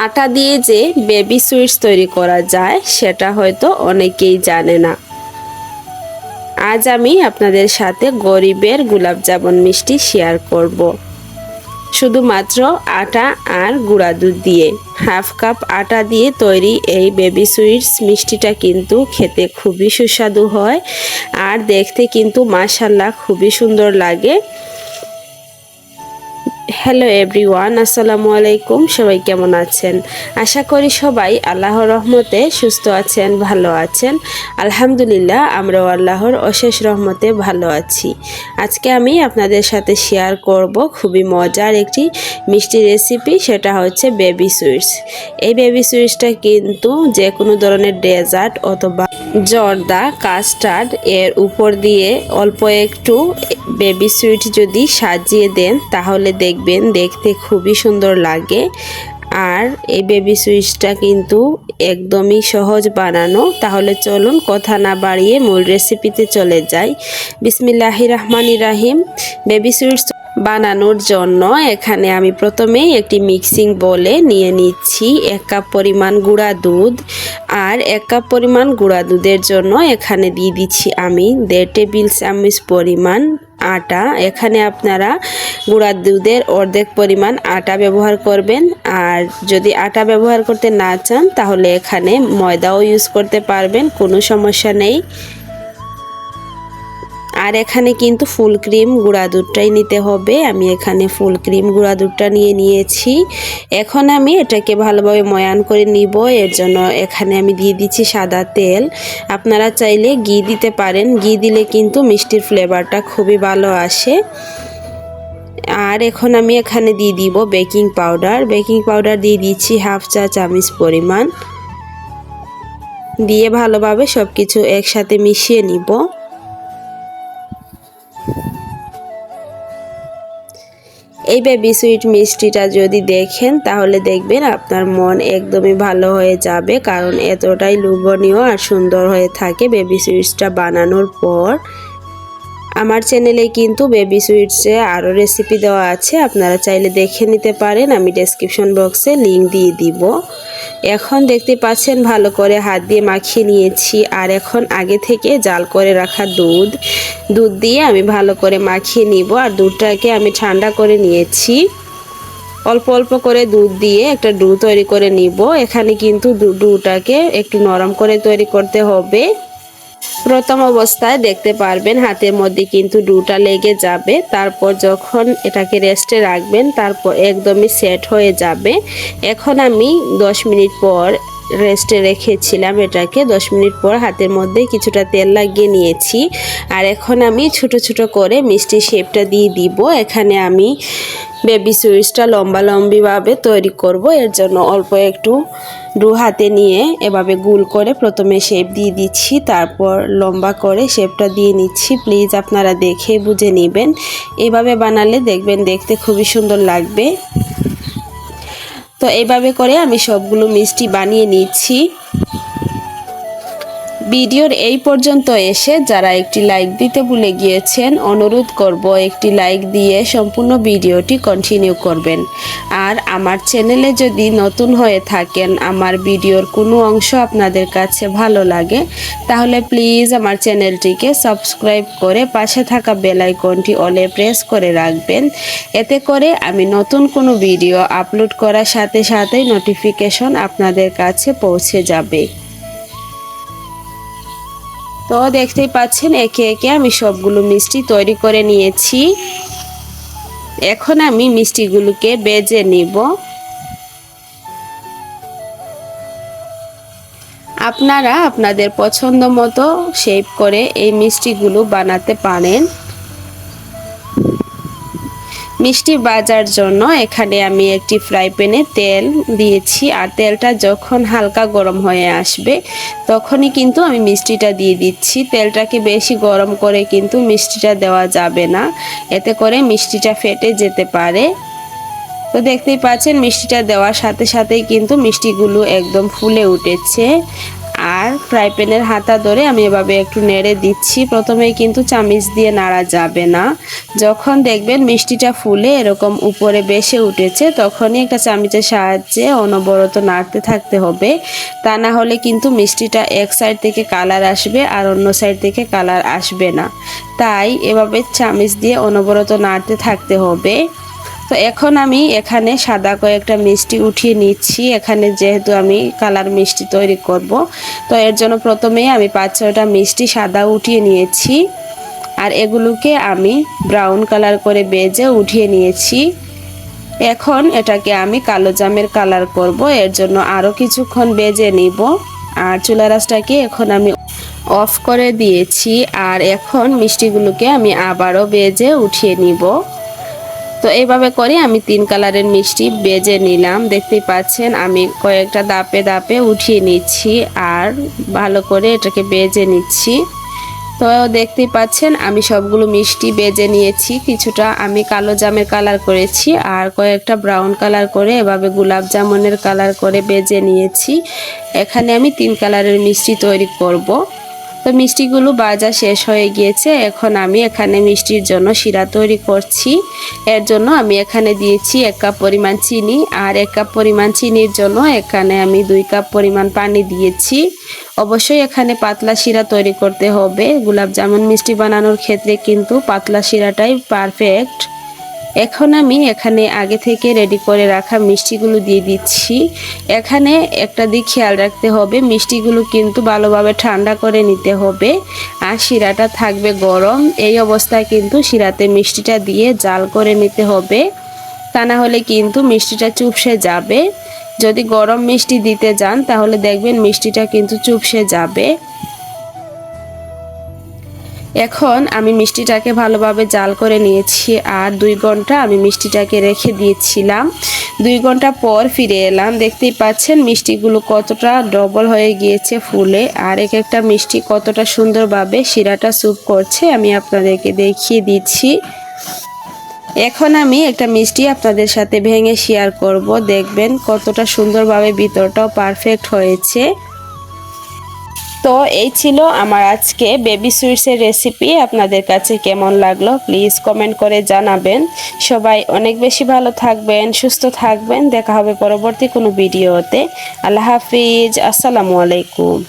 আটা দিয়ে যে বেবি সুইটস তৈরি করা যায় সেটা হয়তো অনেকেই জানে না। আজ আমি আপনাদের সাথে গরিবের গোলাপ জামুন মিষ্টি শেয়ার করব। শুধুমাত্র আটা আর গুঁড়া দুধ দিয়ে। হাফ কাপ আটা দিয়ে তৈরি এই বেবি সুইটস মিষ্টিটা কিন্তু খেতে খুবই সুস্বাদু হয় আর দেখতে কিন্তু মাশাআল্লাহ খুবই সুন্দর লাগে। হ্যালো এভরিওয়ান, আসসালামু আলাইকুম। সবাই কেমন আছেন? আশা করি সবাই আল্লাহর রহমতে সুস্থ আছেন, ভালো আছেন। আলহামদুলিল্লাহ, আমরাও আল্লাহর অশেষ রহমতে ভালো আছি। আজকে আমি আপনাদের সাথে শেয়ার করব খুবই মজার একটি মিষ্টি রেসিপি, সেটা হচ্ছে বেবি সুইটস। এই বেবি সুইটসটা কিন্তু যে কোনো ধরনের ডেজার্ট অথবা জর্দা, কাস্টার্ড এর উপর দিয়ে অল্প একটু বেবি সুইট যদি সাজিয়ে দেন তাহলে দেখবেন দেখতে খুবই সুন্দর লাগে। আর এই বেবি সুইটসটা কিন্তু একদমই সহজ বানানো। তাহলে চলুন কথা না বাড়িয়ে মূল রেসিপিতে চলে যাই। বিসমিল্লাহির রহমানির রহিম। বেবি সুইটস বানানোর জন্য এখানে আমি প্রথমেই একটি মিক্সিং বোলে নিয়ে নিচ্ছি 1 কাপ পরিমাণ গুঁড়া দুধ। আর 1 কাপ পরিমাণ গুঁড়া দুধের জন্য এখানে দিয়ে দিচ্ছি আমি 1.5 টেবিল চামচ পরিমাণ আটা। এখানে আপনারা গুঁড়া দুধের অর্ধেক পরিমাণ আটা ব্যবহার করবেন। আর যদি আটা ব্যবহার করতে না চান তাহলে এখানে ময়দাও ইউজ করতে পারবেন, কোনো সমস্যা নেই। আর এখানে কিন্তু ফুল ক্রিম গুঁড়া দুধটাই নিতে হবে। আমি এখানে ফুল ক্রিম গুঁড়া দুধটা নিয়ে নিয়েছি। এখন আমি এটাকে ভালোভাবে ময়ান করে নিব। এর জন্য এখানে আমি দিয়ে দিচ্ছি সাদা তেল। আপনারা চাইলে ঘি দিতে পারেন, ঘি দিলে কিন্তু মিষ্টির ফ্লেভারটা খুবই ভালো আসে। আর এখন আমি এখানে দিয়ে দিব বেকিং পাউডার। বেকিং পাউডার দিয়ে দিচ্ছি হাফ চা চামচ পরিমাণ। দিয়ে ভালোভাবে সব কিছু একসাথে মিশিয়ে নিব। এই বেবি সুইট মিষ্টিটা যদি দেখেন তাহলে দেখবেন আপনার মন একদমই ভালো হয়ে যাবে, কারণ এতটাই লোভনীয় আর সুন্দর হয়ে থাকে বেবি সুইটসটা বানানোর পর। আমার চ্যানেলে কিন্তু বেবি সুইটসে আরও রেসিপি দেওয়া আছে, আপনারা চাইলে দেখে নিতে পারেন। আমি ডেসক্রিপশন বক্সে লিংক দিয়ে দিব। এখন দেখতে পাচ্ছেন ভালো করে হাত দিয়ে মাখিয়ে নিয়েছি। আর এখন আগে থেকে জাল করে রাখা দুধ দিয়ে আমি ভালো করে মাখিয়ে নিব। আর দুধটাকে আমি ঠান্ডা করে নিয়েছি। অল্প অল্প করে দুধ দিয়ে একটা ডো তৈরি করে নিব। এখানে কিন্তু ডোটাকে একটু নরম করে তৈরি করতে হবে। প্রথম অবস্থায় দেখতে পারবেন হাতের মধ্যে কিন্তু ডোটা লেগে যাবে। তারপর যখন এটাকে রেস্টে রাখবেন তারপর একদমই সেট হয়ে যাবে। এখন আমি 10 মিনিট পর রেস্টে রেখেছিলাম এটাকে। 10 মিনিট পর হাতের মধ্যে কিছুটা তেল লাগিয়ে নিয়েছি। আর এখন আমি ছোট ছোট করে মিষ্টি শেপটা দিয়ে দিব। এখানে আমি বেবি সুইটসটা লম্বিভাবে তৈরি করব। এর জন্য অল্প একটু ডো হাতে নিয়ে এভাবে গোল করে প্রথমে শেপ দিয়ে দিচ্ছি, তারপর লম্বা করে শেপটা দিয়ে নিচ্ছি। প্লিজ আপনারা দেখে বুঝে নেবেন। এভাবে বানালে দেখবেন দেখতে খুবই সুন্দর লাগবে। তো এইভাবে করে আমি সবগুলো মিষ্টি বানিয়ে নিচ্ছি। ভিডিওর এই পর্যন্ত এসে যারা একটি লাইক দিতে ভুলে গিয়েছেন, অনুরোধ করব একটি লাইক দিয়ে সম্পূর্ণ ভিডিওটি কন্টিনিউ করবেন। আর আমার চ্যানেলে যদি নতুন হয়ে থাকেন, আমার ভিডিওর কোনো অংশ আপনাদের কাছে ভালো লাগে, তাহলে প্লিজ আমার চ্যানেলটিকে সাবস্ক্রাইব করে পাশে থাকা বেল আইকনটি অলে প্রেস করে রাখবেন। এতে করে আমি নতুন কোনো ভিডিও আপলোড করার সাথে সাথেই নোটিফিকেশন আপনাদের কাছে পৌঁছে যাবে। তো দেখতেই পাচ্ছেন একে একে আমি সবগুলো মিষ্টি তৈরি করে নিয়েছি। এখন আমি মিষ্টিগুলোকে ভেজে নিব। আপনারা আপনাদের পছন্দ মতো শেপ করে এই মিষ্টিগুলো বানাতে পারেন। মিষ্টি ভাজার জন্য এখানে আমি একটি ফ্রাই প্যানে তেল দিয়েছি। আর তেলটা যখন হালকা গরম হয়ে আসবে তখনই কিন্তু আমি মিষ্টিটা দিয়ে দিচ্ছি। তেলটাকে বেশি গরম করে কিন্তু মিষ্টিটা দেওয়া যাবে না, এতে করে মিষ্টিটা ফেটে যেতে পারে। তো দেখতেই পাচ্ছেন মিষ্টিটা দেওয়ার সাথে সাথেই কিন্তু মিষ্টিগুলো একদম ফুলে উঠেছে। আর ফ্রাই প্যানের হাতা ধরে আমি এভাবে একটু নেড়ে দিচ্ছি। প্রথমেই কিন্তু চামচ দিয়ে নাড়া যাবে না। যখন দেখবেন মিষ্টিটা ফুলে এরকম উপরে বেশে উঠেছে তখনই একটা চামচের সাহায্যে অনবরত নাড়তে থাকতে হবে। তা না হলে কিন্তু মিষ্টিটা এক সাইড থেকে কালার আসবে আর অন্য সাইড থেকে কালার আসবে না। তাই এভাবে চামচ দিয়ে অনবরত নাড়তে থাকতে হবে। তো এখন আমি এখানে সাদা কয়েকটা মিষ্টি উঠিয়ে নিচ্ছি। এখানে যেহেতু আমি কালার মিষ্টি তৈরি করব, তো এর জন্য প্রথমেই আমি 5-6টা মিষ্টি সাদা উঠিয়ে নিয়েছি আর এগুলোকে আমি ব্রাউন কালার করে ভেজে উঠিয়ে নিয়েছি। এখন এটাকে আমি কালো জামের কালার করব, এর জন্য আরও কিছুক্ষণ ভেজে নিব। আর চুলার আঁচটাকে এখন আমি অফ করে দিয়েছি আর এখন মিষ্টিগুলোকে আমি আবারও ভেজে উঠিয়ে নিব। তো এইভাবে করে আমি 3 কালারের মিষ্টি ভেজে নিলাম। দেখতেই পাচ্ছেন আমি কয়েকটা দাপে দাপে উঠিয়ে নিচ্ছি আর ভালো করে এটাকে ভেজে নিচ্ছি। তো দেখতেই পাচ্ছেন আমি সবগুলো মিষ্টি ভেজে নিয়েছি। কিছুটা আমি কালো জামের কালার করেছি আর কয়েকটা ব্রাউন কালার করে এভাবে গোলাপ জামুনের কালার করে ভেজে নিয়েছি। এখানে আমি 3 কালারের মিষ্টি তৈরি করব। তো মিষ্টিগুলো ভাজা শেষ হয়ে গিয়েছে। এখন আমি এখানে মিষ্টির জন্য শিরা তৈরি করছি। এর জন্য আমি এখানে দিয়েছি 1 কাপ পরিমাণ চিনি আর 1 কাপ পরিমাণ চিনির জন্য এখানে আমি 2 কাপ পরিমাণ পানি দিয়েছি। অবশ্যই এখানে পাতলা শিরা তৈরি করতে হবে। গোলাপ জামুন মিষ্টি বানানোর ক্ষেত্রে কিন্তু পাতলা শিরাটাই পারফেক্ট। এখন আমি এখানে আগে থেকে রেডি করে রাখা মিষ্টিগুলো দিয়ে দিচ্ছি। এখানে একটা দিক খেয়াল রাখতে হবে, মিষ্টিগুলো কিন্তু ভালোভাবে ঠান্ডা করে নিতে হবে আর শিরাটা থাকবে গরম। এই অবস্থায় কিন্তু শিরাতে মিষ্টিটা দিয়ে জাল করে নিতে হবে, তা না হলে কিন্তু মিষ্টিটা চুপসে যাবে। যদি গরম মিষ্টি দিতে যান তাহলে দেখবেন মিষ্টিটা কিন্তু চুপসে যাবে। এখন আমি মিষ্টিটাকে ভালোভাবে জাল করে নিয়েছি আর 2 ঘন্টা আমি মিষ্টিটাকে রেখে দিয়েছিলাম। 2 ঘন্টা পর ফিরে এলাম। দেখতেই পাচ্ছেন মিষ্টিগুলো কতটা ডবল হয়ে গিয়েছে ফুলে আর এক একটা মিষ্টি কতটা সুন্দরভাবে শিরাটা স্যুপ করছে আমি আপনাদেরকে দেখিয়ে দিচ্ছি। এখন আমি একটা মিষ্টি আপনাদের সাথে ভেঙে শেয়ার করব। দেখবেন কতটা সুন্দরভাবে ভিতরটাও পারফেক্ট হয়েছে। তো এই ছিল আমার আজকে বেবি সুইটসের রেসিপি। আপনাদের কাছে কেমন লাগলো প্লিজ কমেন্ট করে জানাবেন। সবাই অনেক বেশি ভালো থাকবেন, সুস্থ থাকবেন। দেখা হবে পরবর্তী কোনো ভিডিওতে। আল্লাহ হাফিজ, আসসালামু আলাইকুম।